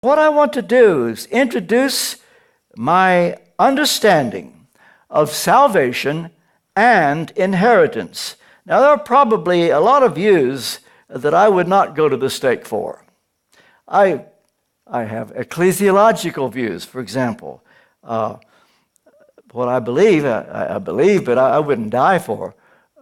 what I want to do is introduce my understanding of salvation and inheritance. Now, there are probably a lot of views that I would not go to the stake for. I have ecclesiological views, for example. What I believe, but I wouldn't die for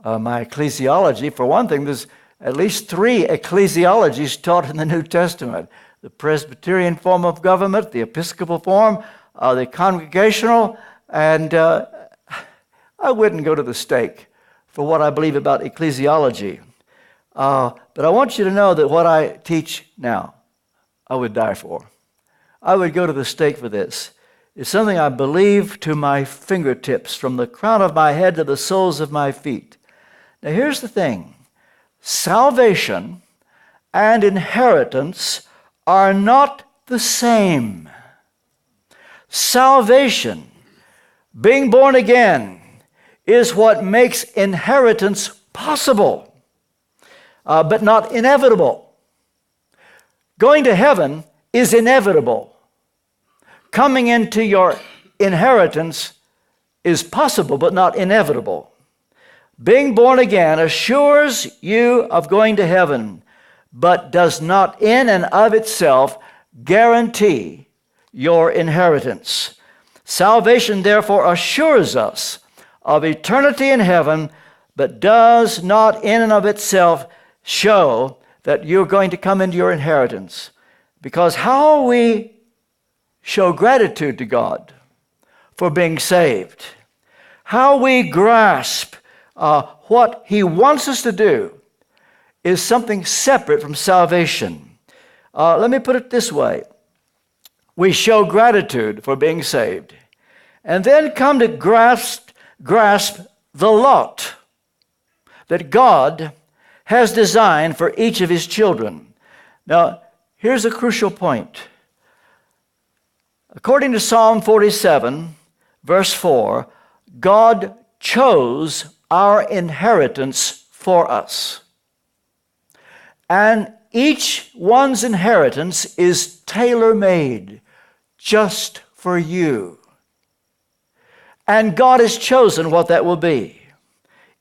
my ecclesiology. For one thing, there's at least 3 ecclesiologies taught in the New Testament. The Presbyterian form of government, the Episcopal form, the Congregational, and I wouldn't go to the stake for what I believe about ecclesiology. But I want you to know that what I teach now, I would die for. I would go to the stake for this. It's something I believe to my fingertips, from the crown of my head to the soles of my feet. Now here's the thing. Salvation and inheritance are not the same. Salvation, being born again, is what makes inheritance possible, but not inevitable. Going to heaven is inevitable. Coming into your inheritance is possible, but not inevitable. Being born again assures you of going to heaven, but does not in and of itself guarantee your inheritance. Salvation, therefore, assures us of eternity in heaven, but does not in and of itself show that you're going to come into your inheritance. Because how we show gratitude to God for being saved, how we grasp what He wants us to do, is something separate from salvation. Let me put it this way. We show gratitude for being saved, and then come to grasp the lot that God has designed for each of His children. Now, here's a crucial point. According to Psalm 47, verse 4, God chose our inheritance for us. And each one's inheritance is tailor-made just for you. And God has chosen what that will be.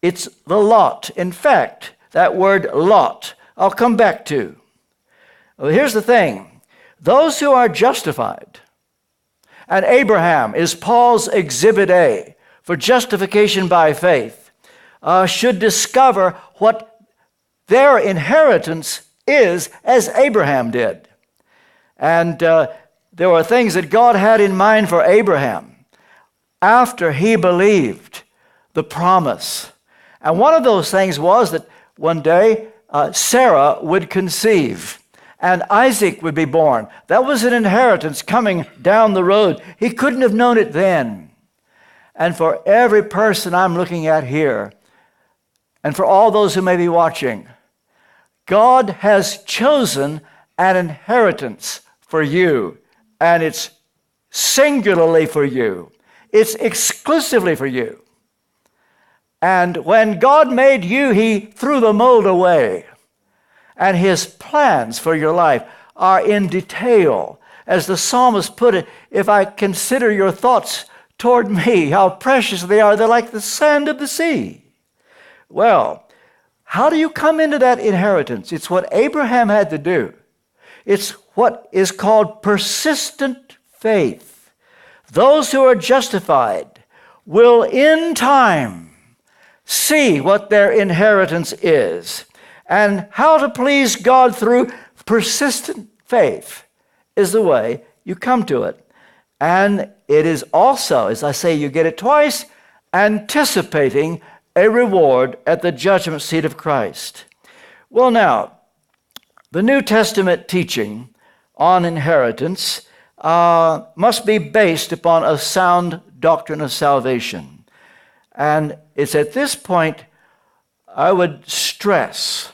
It's the lot. In fact, that word lot, I'll come back to. Well, here's the thing. Those who are justified, and Abraham is Paul's exhibit A for justification by faith, should discover what their inheritance is, as Abraham did. And there were things that God had in mind for Abraham after he believed the promise. And one of those things was that one day Sarah would conceive and Isaac would be born. That was an inheritance coming down the road. He couldn't have known it then. And for every person I'm looking at here, and for all those who may be watching, God has chosen an inheritance for you, and it's singularly for you. It's exclusively for you. And when God made you, He threw the mold away. And His plans for your life are in detail. As the psalmist put it, if I consider your thoughts toward me, how precious they are, they're like the sand of the sea. Well, how do you come into that inheritance? It's what Abraham had to do. It's what is called persistent faith. Those who are justified will in time see what their inheritance is. And how to please God through persistent faith is the way you come to it. And it is also, as I say, you get it twice, anticipating a reward at the judgment seat of Christ. Well, now, the New Testament teaching on inheritance must be based upon a sound doctrine of salvation. And it's at this point I would stress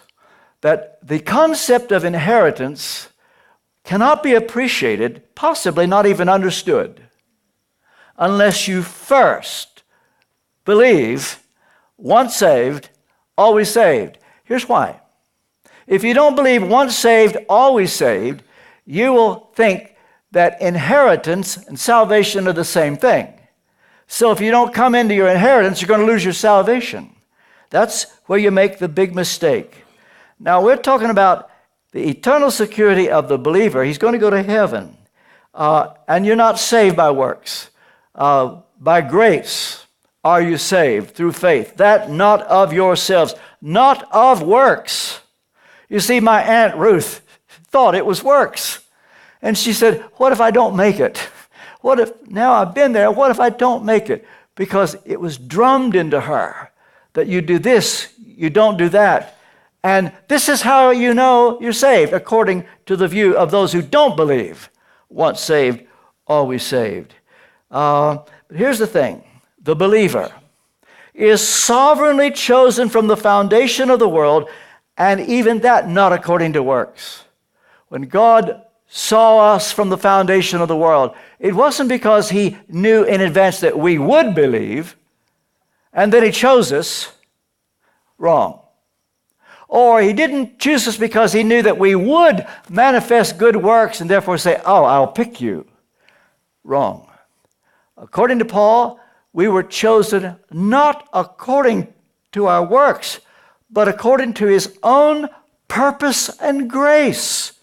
that the concept of inheritance cannot be appreciated, possibly not even understood, unless you first believe once saved, always saved. Here's why. If you don't believe once saved, always saved, you will think that inheritance and salvation are the same thing. So if you don't come into your inheritance, you're going to lose your salvation. That's where you make the big mistake. Now, we're talking about the eternal security of the believer. He's going to go to heaven. And you're not saved by works. By grace are you saved through faith. That not of yourselves, not of works. You see, my Aunt Ruth thought it was works. And she said, what if I don't make it? What if, now I've been there, what if I don't make it? Because it was drummed into her that you do this, you don't do that. And this is how you know you're saved, according to the view of those who don't believe. Once saved, always saved. But here's the thing. The believer is sovereignly chosen from the foundation of the world, and even that not according to works. When God saw us from the foundation of the world, it wasn't because he knew in advance that we would believe, and then he chose us. Wrong. Or he didn't choose us because he knew that we would manifest good works and therefore say, oh, I'll pick you. Wrong. According to Paul, we were chosen not according to our works, but according to his own purpose and grace.